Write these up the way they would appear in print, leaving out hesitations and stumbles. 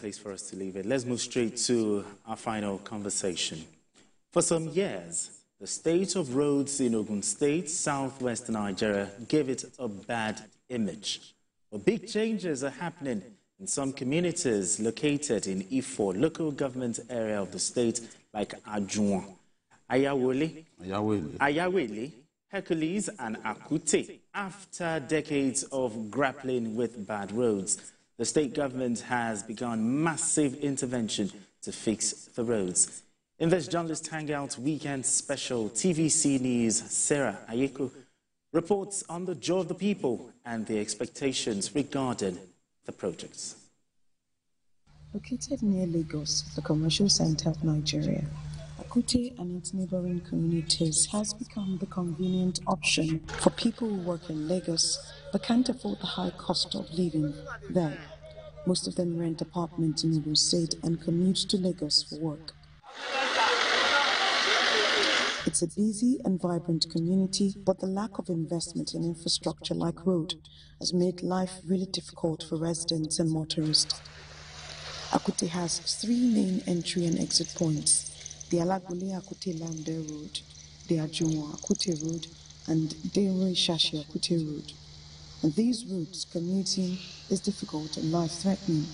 place for us to leave it. Let's move straight to our final conversation. For some years, the state of roads in Ogun State, southwest Nigeria, gave it a bad image. But big changes are happening in some communities located in Ifo, local government area of the state, like Ajuwon, Ayawole, Hercules, and Akute. After decades of grappling with bad roads, the state government has begun massive intervention to fix the roads. In this journalist hangout weekend special, TVC News' Sarah Ayeko reports on the joy of the people and the expectations regarding the projects. Located near Lagos, the commercial center of Nigeria, Akute and its neighboring communities has become the convenient option for people who work in Lagos but can't afford the high cost of living there. Most of them rent apartments in Ogun State and commute to Lagos for work. It's a busy and vibrant community, but the lack of investment in infrastructure like road has made life really difficult for residents and motorists. Akute has 3 main entry and exit points: the Alagbole-Akute Lambe Road, the Ajuwon-Akute Road, and Denro-Ishashi-Akute Road. On these routes, commuting is difficult and life-threatening,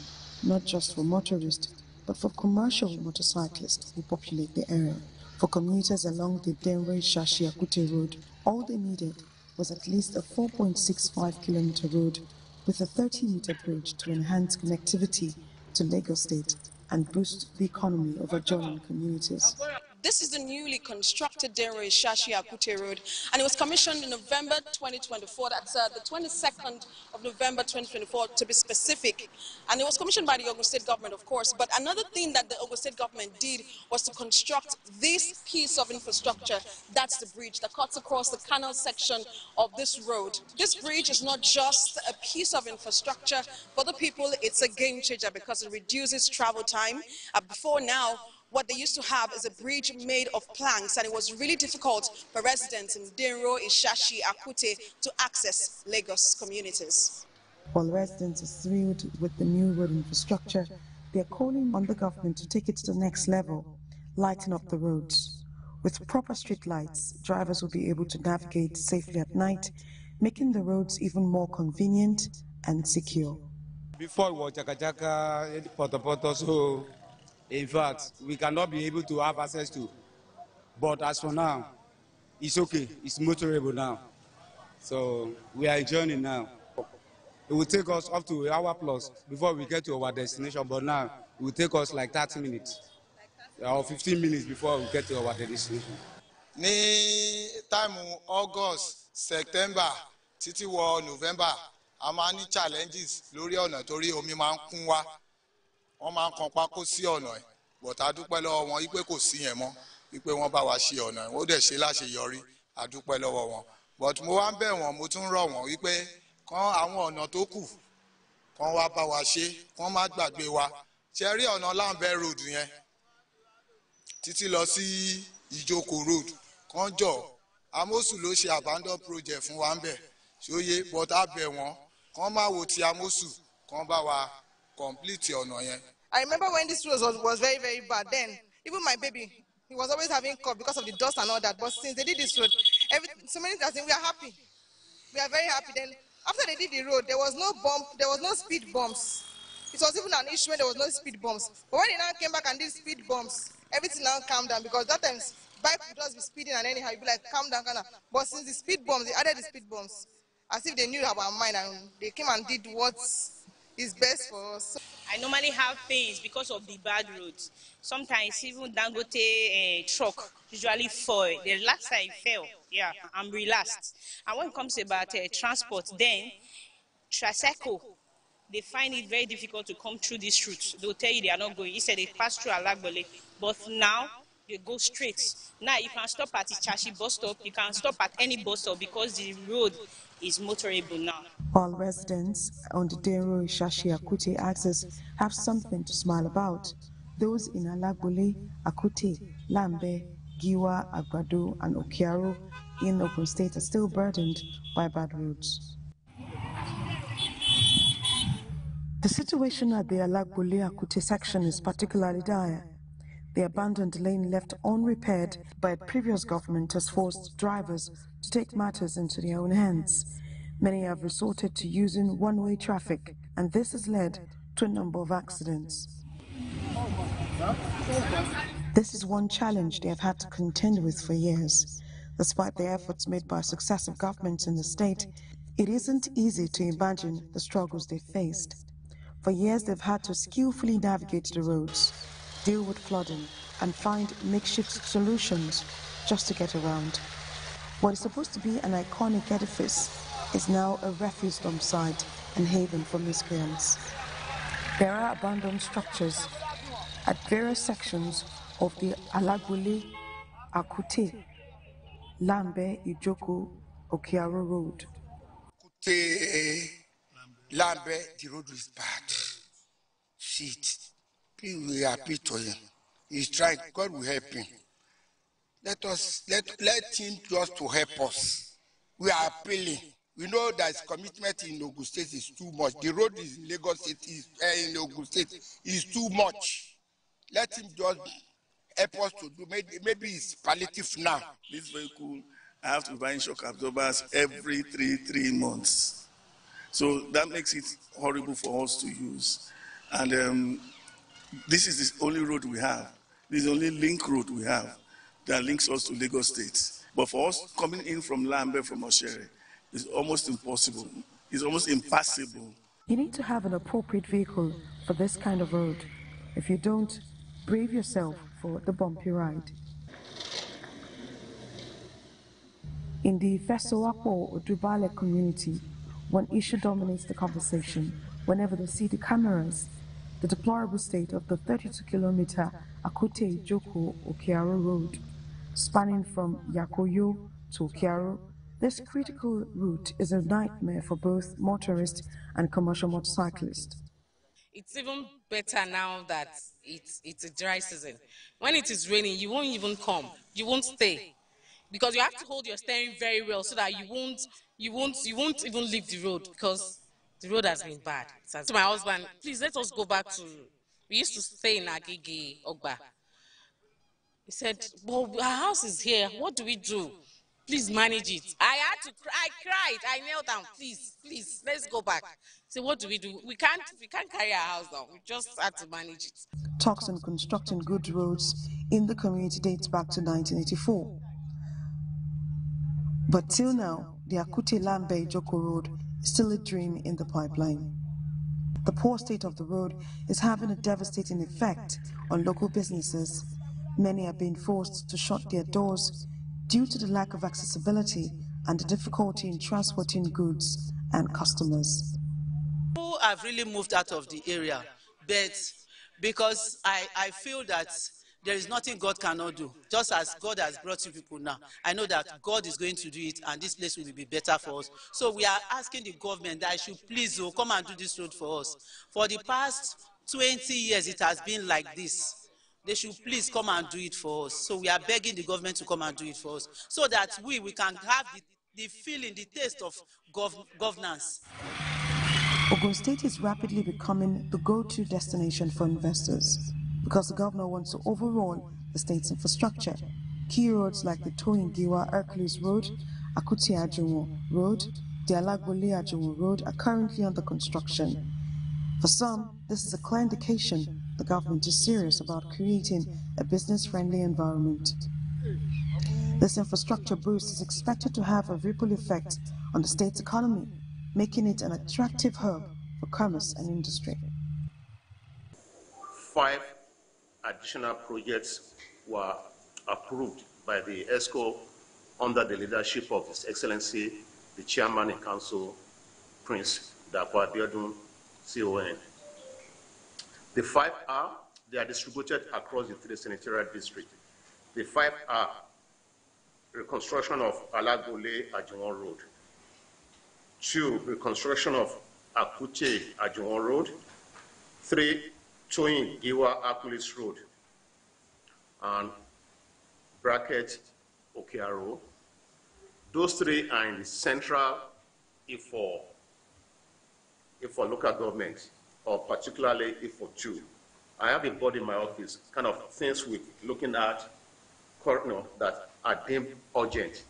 not just for motorists, but for commercial motorcyclists who populate the area. For commuters along the Denro-Ishashi-Akute Road, all they needed was at least a 4.65-kilometer road with a 30-meter bridge to enhance connectivity to Lagos State and boost the economy of adjoining communities. This is the newly constructed Denro-Ishashi-Akute Road, and it was commissioned in November 2024. That's the 22nd of November 2024, to be specific. And it was commissioned by the Ogun State government, of course. But another thing that the Ogun State government did was to construct this piece of infrastructure. That's the bridge that cuts across the canal section of this road. This bridge is not just a piece of infrastructure. For the people, it's a game changer because it reduces travel time. Before now, what they used to have is a bridge made of planks, and it was really difficult for residents in Denro, Ishashi, Akute to access Lagos communities. While residents are thrilled with the new road infrastructure, they are calling on the government to take it to the next level, lighten up the roads. With proper street lights, drivers will be able to navigate safely at night, making the roads even more convenient and secure. Before it was Jaka, so in fact, we cannot be able to have access to. But as for now, it's okay. It's motorable now. So we are enjoying it now. It will take us up to an hour plus before we get to our destination. But now, it will take us like 30 minutes or 15 minutes before we get to our destination. Ní time August, September, títí wọ November, a máa ní challenges lórí ọ̀nà torí omi máa ń kún wá. Wọ́n máa ń kan pákó sí ọ̀nà ẹ̀, but a dúpẹ́ lọ́wọ́ wọn wípé kò sí yẹn mọ́, wípé wọ́n bá wa ṣe ọ̀nà ẹ̀, ó dẹ̀ ṣe láṣeyọrí, a dúpẹ́ lọ́wọ́ wọn. But mo wá ń bẹ̀ wọ́n, mo tún rọ̀ wọ́n wípé kán àwọn ọ̀nà tó kù kán wá bá wa ṣe, kán má gbàgbé wa. Ṣé rí ọ̀nà Lambe Road yẹn títí lọ sí Ìjókòó Road, kán jọ Amosu ló ṣe abandon project fún wa ń bẹ̀, ṣóyé, but a bẹ̀ wọ́n kán má wo ti Amosu, kán bá wa complete ọ̀nà yẹn. I remember when this road was very, very bad then. Even my baby, he was always having cough because of the dust and all that. But since they did this road, so many things, we are happy. We are very happy. Then after they did the road, there was no bump, there was no speed bumps. It was even an issue when there was no speed bumps. But when they now came back and did speed bumps, everything now calmed down, because that time bike would just be speeding and anyhow you'd be like, calm down, calm down. But since the speed bumps, they added the speed bumps, as if they knew our mind, and they came and did what is best for us. I normally have pains because of the bad roads. Sometimes even Dangote truck usually fall. The last time I fell, yeah, I'm relaxed. And when it comes about transport, then Tricycle, they find it very difficult to come through this route. They'll tell you they are not going. Instead, they pass through Alagbole. But now, they go straight. Now, you can stop at the Chashi bus stop. You can stop at any bus stop because the road is motorable now. All residents on the Denro-Ishashi-Akute axis have something to smile about. Those in Alagbole, Akute, Lambe, Giwa, Agbado, and Okiaro in Ogun State are still burdened by bad roads. The situation at the Alagbole-Akute section is particularly dire. The abandoned lane left unrepaired by a previous government has forced drivers to take matters into their own hands. Many have resorted to using one-way traffic, and this has led to a number of accidents. This is one challenge they have had to contend with for years. Despite the efforts made by successive governments in the state, it isn't easy to imagine the struggles they faced. For years, they've had to skillfully navigate the roads, deal with flooding, and find makeshift solutions just to get around. What is supposed to be an iconic edifice is now a refuse dump site and haven for miscreants. There are abandoned structures at various sections of the Alagbole-Akute, Lambe, Okiaro Road. Lambe, the road is bad. Shit. We are happy to him. He's trying. God will help him. Let him just to help us. We are appealing. We know that his commitment in Ogun State is too much. The road is in Lagos State, in Ogun State is too much. Let him just help us to do. Maybe it's palliative now. This vehicle, I have to buy shock absorbers every three months. So that makes it horrible for us to use. And this is the only road we have. This is the only link road we have that links us to Lagos State. But for us coming in from Lambe, from Oshere, it's almost impossible. It's almost impassable. You need to have an appropriate vehicle for this kind of road. If you don't, brave yourself for the bumpy ride. In the Fesowapo or Dubale community, one issue dominates the conversation whenever they see the cameras: the deplorable state of the 32-kilometer Akute-Ijoko-Okiaro road. Spanning from Yakoyo to Okiaro, this critical route is a nightmare for both motorists and commercial motorcyclists. It's even better now that it's a dry season. When it is raining, you won't even come. You won't stay. Because you have to hold your steering very well so that you won't even leave the road, because the road has been bad. To my husband, please let us go back to, we used to stay in Agege, Ogba. He said, well, our house is here. What do we do? Please manage it. I cried. I knelt down. Please, let's go back. So what do? We can't carry our house down. We just had to manage it. Talks on constructing good roads in the community dates back to 1984. But till now, the Akute-Lambe-Ijoko road is still a dream in the pipeline. The poor state of the road is having a devastating effect on local businesses. Many are being forced to shut their doors due to the lack of accessibility and the difficulty in transporting goods and customers. People have really moved out of the area, but because I feel that there is nothing God cannot do. Just as God has brought you people now, I know that God is going to do it, and this place will be better for us. So we are asking the government that I should please come and do this road for us. For the past 20 years, it has been like this. They should please come and do it for us. So we are begging the government to come and do it for us, so that we can have the feeling, the taste of governance. Ogun State is rapidly becoming the go-to destination for investors because the governor wants to overhaul the state's infrastructure. Key roads like the Toyin-Giwa Hercules Road, Akute-Ajuwon Road, the Alagbole-Ajuwon Road are currently under construction. For some, this is a clear indication the government is serious about creating a business-friendly environment. This infrastructure boost is expected to have a ripple effect on the state's economy, making it an attractive hub for commerce and industry. 5 additional projects were approved by the ESCO under the leadership of His Excellency, the Chairman in Council, Prince Dapo Abiodun, CON. The 5 are, they are distributed across the 3 senatorial districts. The 5 are reconstruction of Alagbole-Ajuwon Road, 2, reconstruction of Akute-Ajuwon Road, 3, Toyin-Giwa Hercules Road, and bracket Okiaro. Those 3 are in the central Ifo local government or particularly for two. I have a board in my office, kind of things we're looking at that are deemed urgent.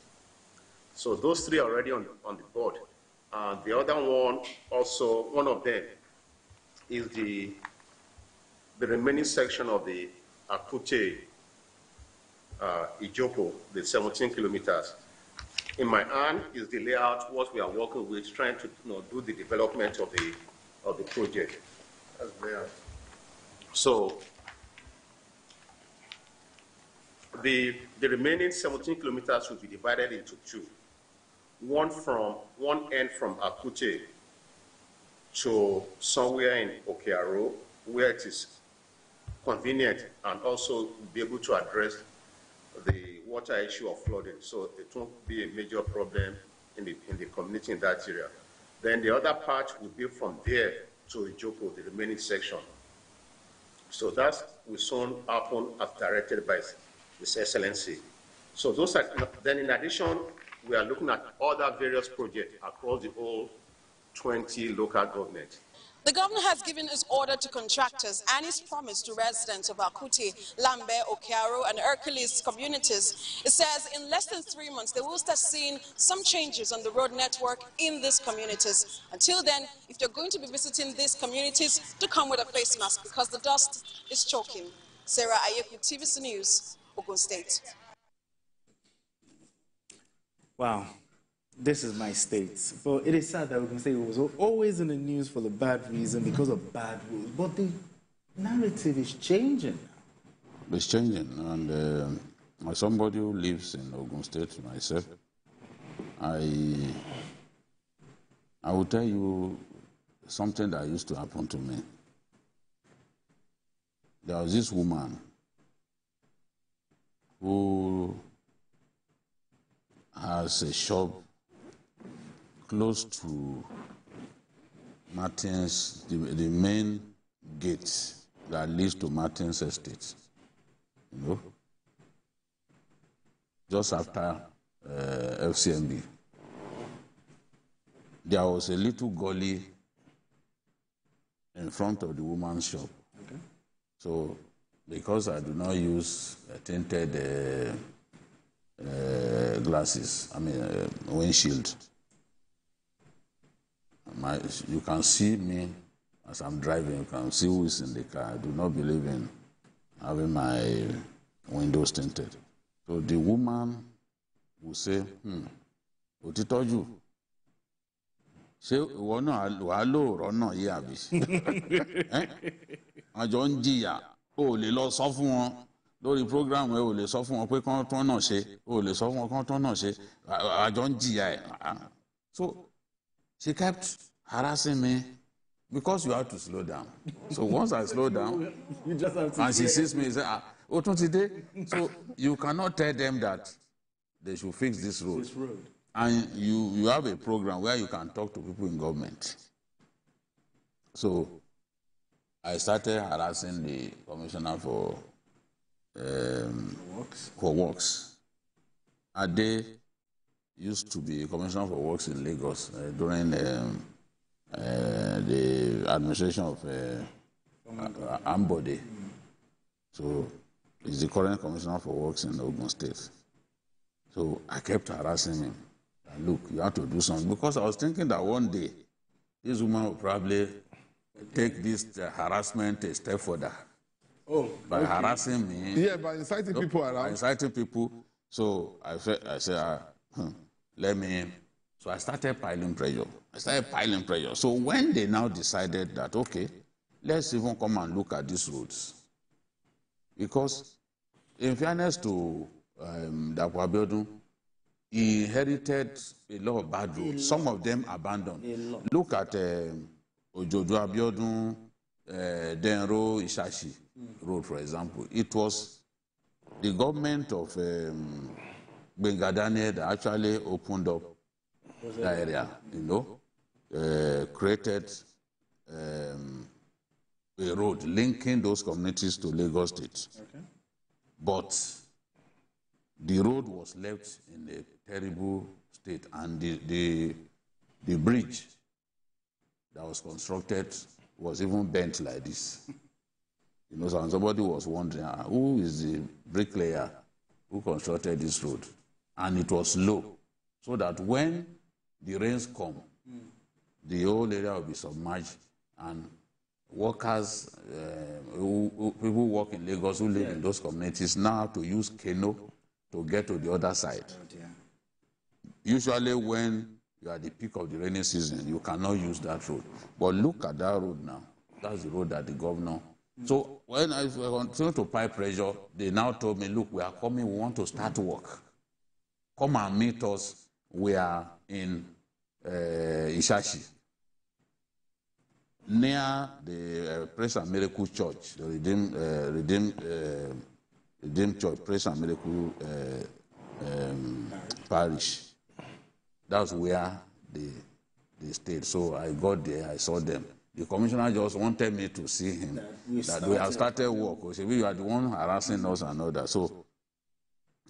So those three are already on the board. The other one, also, one of them is the remaining section of the Akute Ijopo, the 17 kilometers. In my hand is the layout, what we are working with, trying to do the development of the project. That's layout. So the remaining 17 kilometers will be divided into two. One end from Akute to somewhere in Okearo, where it is convenient and also be able to address the water issue of flooding. So it won't be a major problem in the community in that area. Then the other part will be from there to Ijopo, the remaining section. So that will soon happen as directed by His Excellency. So those are, then in addition, we are looking at other various projects across the whole 20 local governments. The governor has given his order to contractors and his promise to residents of Akute, Lambe, Okearo, and Hercules communities. It says in less than 3 months, they will start seeing some changes on the road network in these communities. Until then, if they're going to be visiting these communities, to come with a face mask because the dust is choking. Sarah Ayeku, TVC News, Ogun State. Wow. This is my state. But it is sad that Ogun State was always in the news for the bad reason because of bad rules. But the narrative is changing now. It's changing. And as somebody who lives in Ogun State myself, I will tell you something that used to happen to me. There was this woman who has a shop close to Martin's, the main gate that leads to Martin's estate, you know, just after FCMB. There was a little gully in front of the woman's shop. Okay. So, because I do not use tinted glasses, windshield, you can see me as I'm driving, you can see who is in the car. I do not believe in having my windows tinted. So the woman will say, Otitoju, ṣé ìwọ náà wàá lóòrọ̀ náà yé àbí? Àjọ ń jìyà, o lè lọ sọ fún wọn lórí program ẹ, o lè sọ fún wọn pé kán tán náà ṣe, o lè sọ fún wọn kán tán náà ṣe, àjọ ń jìyà ẹ̀. So she kept harassing me because you have to slow down. So once I slow down, you just have to and she sees me and says, "Oh, today." So you cannot tell them that they should fix this road. And you have a program where you can talk to people in government. So I started harassing the commissioner for works. Ade used to be commissioner for works in Lagos during the administration of Ambode. So he's the current commissioner for works in Ogun State. So I kept harassing him. Look, you have to do something. Because I was thinking that one day, this woman will probably take this harassment a step further. Oh, by harassing me. Yeah, by inciting people around. By inciting people. So I said, let me. So I started piling pressure. So when they now decided that, okay, let's even come and look at these roads. Because in fairness to Dapo Abiodun, he inherited a lot of bad roads. Some of them abandoned. Look at Ojojo Abiodun, Denro Ishashi Road, for example. It was the government of Benga Daniel that actually opened up that area, created a road linking those communities to Lagos State. Okay. But the road was left in a terrible state, and the bridge that was constructed was even bent like this. You know, so somebody was wondering, who is the bricklayer who constructed this road? And it was low, so that when the rains come, the whole area will be submerged, and workers, people who work in Lagos, who live in those communities, now have to use canoe to get to the other side. Usually when you are at the peak of the rainy season, you cannot use that road. But look at that road now. That's the road that the governor. So when I continued to apply pressure, they now told me, look, we are coming, we want to start work. Come and meet us. We are in Ishashi, near the Praise and Miracle Church, the Redeemed Church, Praise and Miracle Parish. That's where they stayed. So I got there, I saw them. The commissioner just wanted me to see him, that we have started work. We are the one harassing us and all that. So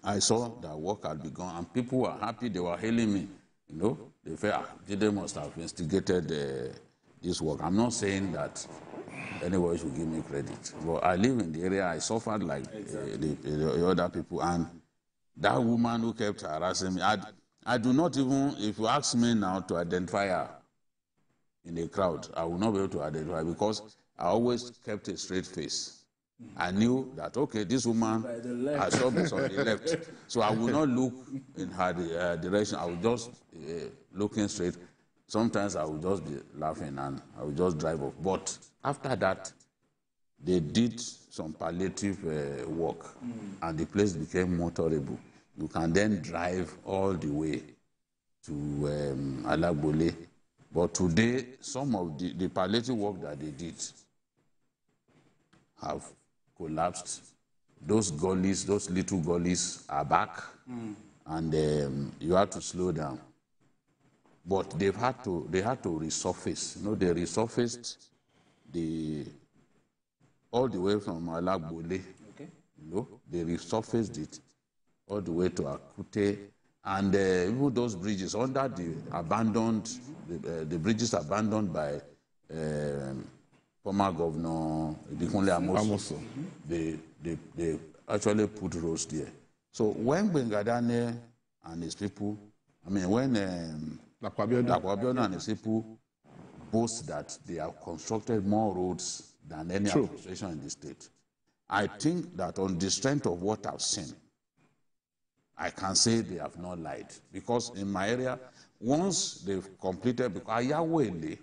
I saw that work had begun, and people were happy. They were hailing me. You know, they felt they must have instigated this work. I'm not saying that anybody should give me credit, but I live in the area. I suffered like the other people, and that woman who kept harassing me, I do not even, if you ask me now to identify her in a crowd, I will not be able to identify, because I always kept a straight face. I knew that, okay, this woman, I saw me on the left, so I will not look in her direction. I will just looking straight. Sometimes I will just be laughing and I will just drive off. But after that, they did some palliative work, and the place became more tolerable. You can then drive all the way to Alagbole. But today, some of the palliative work that they did have collapsed. Those gullies, those little gullies are back, and you have to slow down. But they had to resurface. You know, they resurfaced all the way from Alagbole. Okay. You know, they resurfaced it all the way to Akute, and even those bridges under the abandoned, the bridges abandoned by former Governor Ibikunle Amosu. They actually put roads there. So when Bengadane and his people, when Lakwabiona and his people boast that they have constructed more roads than any administration in the state, I think that on the strength of what I've seen, I can say they have not lied. Because in my area, once they've completed, because Ayawele,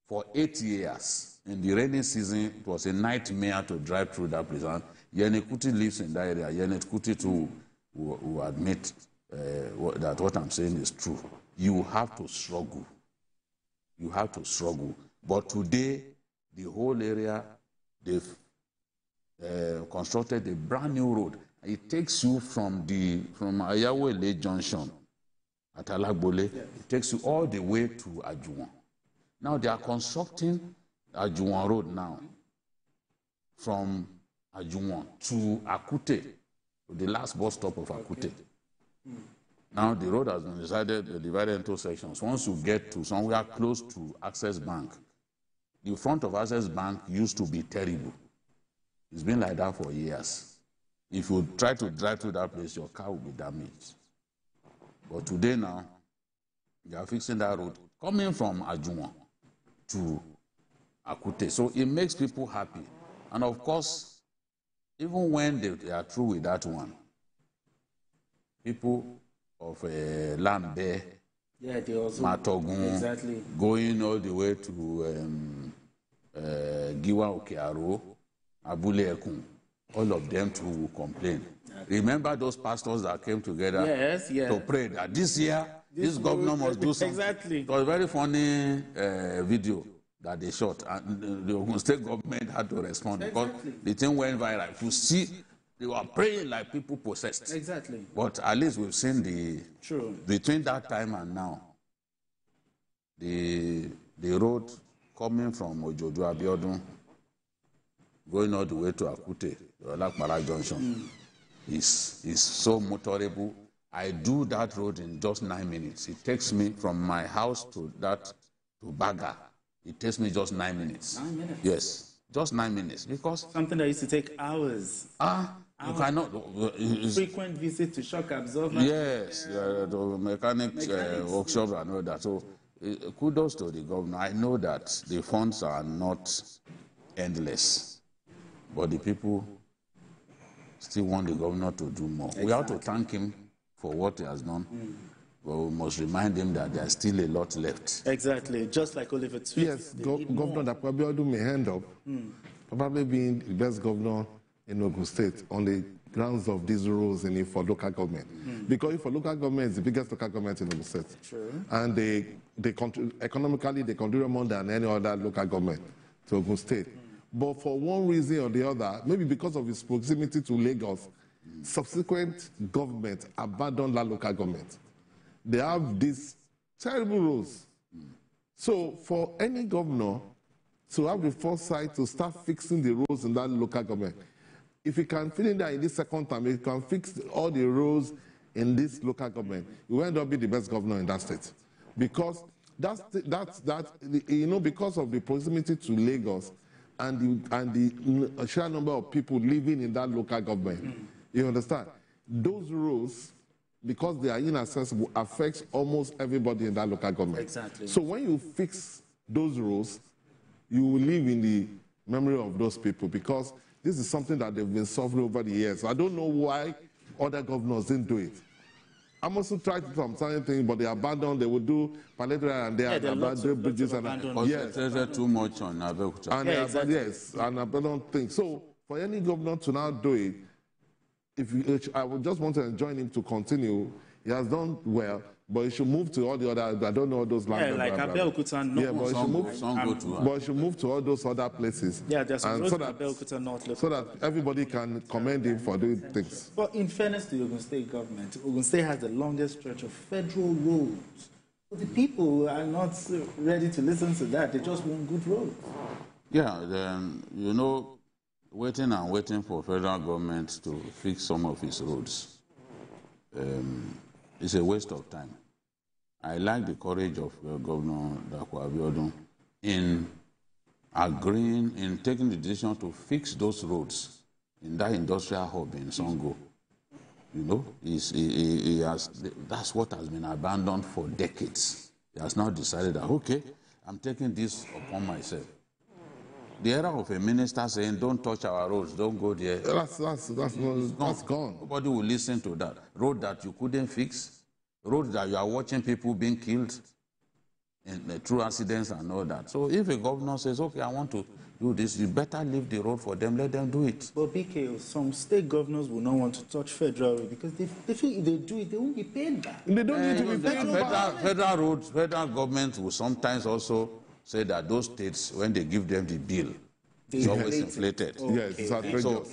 for 8 years, in the rainy season, it was a nightmare to drive through that place. And Yenekuti lives in that area. Yenekuti too will admit that what I'm saying is true. You have to struggle. You have to struggle. But today, the whole area, they've constructed a brand new road. It takes you from Ayawele Junction at Alagbole, it takes you all the way to Ajuwon. Now they are constructing Ajuwon Road now, from Ajuwon to Akute, the last bus stop of Akute. Now the road has been divided into sections. Once you get to somewhere close to Access Bank, the front of Access Bank used to be terrible. It's been like that for years. If you try to drive to that place, your car will be damaged. But today now, they are fixing that road coming from Ajuwon to Akute. So it makes people happy. And of course, even when they are through with that one, people of Lambe, Matogun, going all the way to Giwa Okearo, Abule Ekun, all of them too will complain. Remember those pastors that came together to pray that this year, this governor must do something. Exactly. It was a very funny video that they shot, and the Ogun State government had to respond because the thing went viral. If you see, they were praying like people possessed. Exactly. But at least we've seen between that time and now, the road coming from Ojodu Abiodun, going all the way to Akute, Olakpara Junction, is so motorable. I do that road in just 9 minutes. It takes me from my house to Baga It takes me just 9 minutes. 9 minutes? Yes, just 9 minutes, because... Something that used to take hours. You cannot... Frequent visit to shock absorber. Yes, the mechanics workshop and all that. So kudos to the governor. I know that the funds are not endless, but the people still want the governor to do more. Exactly. We have to thank him for what he has done. But we must remind him that there's still a lot left. Exactly, just like Oliver Twist. Yes, Governor Dakwabiodun may end up probably being the best governor in Ogun State on the grounds of these rules in it for local government. Because for local government is the biggest local government in Ogun State. True. And they economically, they contribute more than any other local government to Ogun State. But for one reason or the other, maybe because of its proximity to Lagos, subsequent government abandoned that local government. They have these terrible rules. So for any governor to have the foresight to start fixing the rules in that local government, if he can fit in there in this second term, he can fix all the rules in this local government, he will end up being the best governor in that state. Because because of the proximity to Lagos and the sheer number of people living in that local government, you understand? Those rules, because they are inaccessible, affects almost everybody in that local government. Exactly. So when you fix those rules, you will live in the memory of those people, because this is something that they've been suffering over the years. I don't know why other governors didn't do it. I'm also trying to do some certain things, but they abandoned. They would do palliative and they abandoned bridges and yes, too much on Abeokuta. And exactly. Yes, and abandoned things. So for any governor to now do it, I would just want to join him to continue. He has done well, but he should move to all the other. I don't know all those lands. Yeah, like Abeokuta North. Yeah, but he should move to all those other places. Yeah, there's some roads in Abeokuta North. So that everybody can commend him for doing things. But in fairness to the Ogun State government, Ogun State has the longest stretch of federal roads. But the people are not ready to listen to that. They just want good roads. Yeah, then, waiting and waiting for federal government to fix some of its roads is a waste of time. I like the courage of Governor Dakwabiodun in agreeing, in taking the decision to fix those roads in that industrial hub in Songo. That's what has been abandoned for decades. He has now decided that, okay, I'm taking this upon myself. The era of a minister saying, don't touch our roads, don't go there. That's gone. Nobody will listen to that. Road that you couldn't fix, road that you are watching people being killed through accidents and all that. So if a governor says, okay, I want to do this, you better leave the road for them, let them do it. But BK, some state governors will not want to touch federal road because they feel if they do it, they won't be paid back. They don't need to be paid back. Federal roads, federal government will sometimes also say that those states, when they give them the bill, it's always inflated. Okay. Yes, it's outrageous. So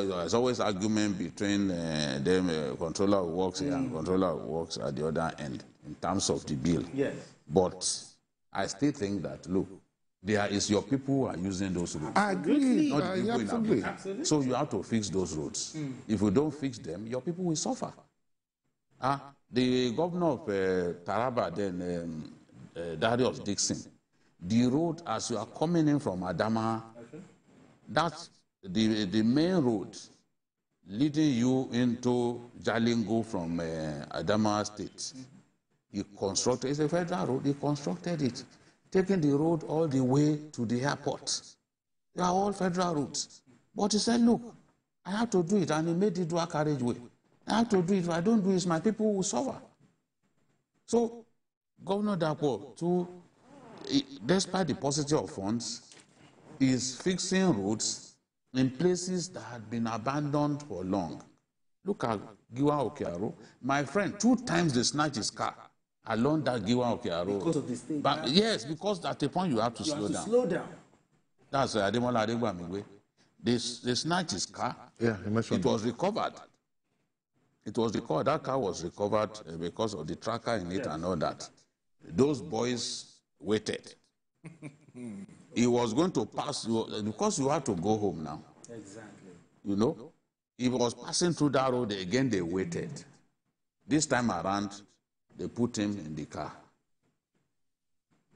there's always argument between them, controller who works here and controller who works at the other end in terms of the bill. Yes. But I still think that, look, there is your people who are using those roads. I agree. Not the people in Abuja. So you have to fix those roads. If you don't fix them, your people will suffer. The governor of Taraba then, Darius Dixon, the road as you are coming in from Adama, that's the main road leading you into Jalingo from Adama State. He constructed, it's a federal road, he constructed it, taking the road all the way to the airport. They are all federal roads. But he said, look, I have to do it, and he made it do a carriageway. I have to do it. If I don't do it, my people will suffer. So, Governor Dapo, despite the paucity of funds, is fixing roads in places that had been abandoned for long. Look at Giwa Okearo. My friend, 2 times they snatched his car along that Giwa Okearo. Because of the state. But yes, because at a point you have to slow down. Slow down. That's Ademola Adegbamigbe. They snatched his car. Yeah, he mentioned it was recovered. It was recovered. That car was recovered because of the tracker in it and all that. Those boys waited. He was going to pass you because you had to go home now. Exactly. He was passing through that road again. They waited. This time around, they put him in the car.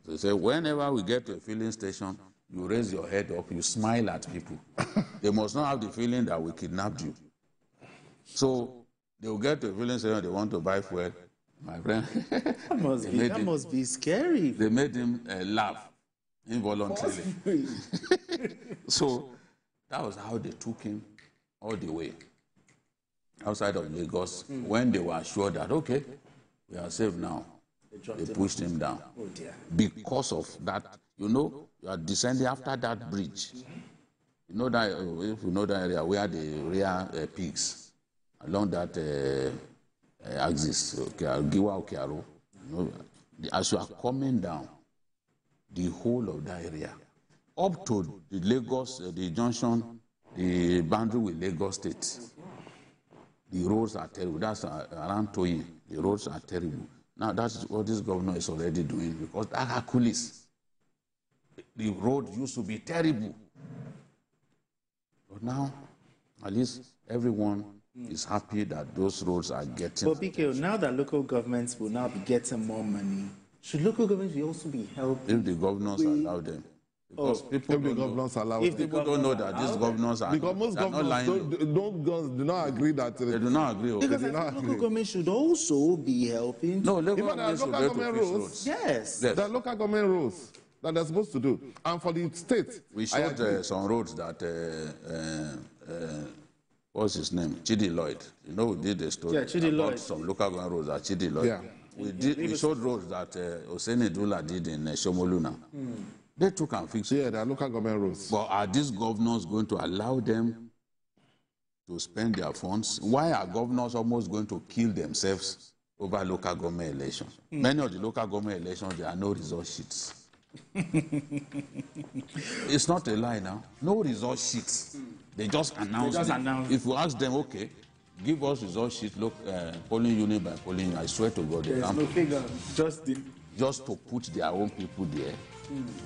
So they say, whenever we get to a filling station, you raise your head up, you smile at people. They must not have the feeling that we kidnapped you. So they will get to a filling station, they want to buy fuel. My friend, that must be scary. They made him laugh involuntarily. So that was how they took him all the way outside of Lagos. When they were sure that, okay, we are safe now, they pushed him down. Oh dear. Because of that, you are descending after that bridge. You know that, if you know that area where they rear pigs, along that axis, Giwa Okiaro, as you are coming down, the whole of that area, up to the Lagos, the junction, the boundary with Lagos State, the roads are terrible. That's around Toyin. The roads are terrible. Now, that's what this governor is already doing, because that Hercules, the road used to be terrible. But now, at least everyone is happy that those roads are getting... But BKO, now that local governments will now be getting more money, should local governments also be helping? If the governors allow them. Because people don't know that these governors are because most governors do not agree that... They do not agree. Because local government should also be helping. No, local government rules. Yes. There are local government rules that they're supposed to do. And for the state... We showed some roads that... what's his name? Chidi Lloyd. We did a story about some local government roads at Chidi Lloyd. Yeah. We showed roads that Oseni Dula did in Shomoluna. They took and fixed it. Yeah, there are local government roads. But are these governors going to allow them to spend their funds? Why are governors almost going to kill themselves over local government elections? Many of the local government elections, there are no result sheets. It's not a lie now. No result sheets. They just announced it. If you ask them, okay, give us result sheet, look, polling unit by polling unit, I swear to God, they There's no figure. Just to put their own people there,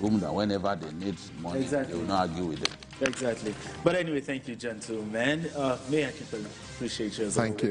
whom that whenever they need money, they will not argue with them. Exactly. But anyway, thank you, gentlemen. May I appreciate you as Thank you.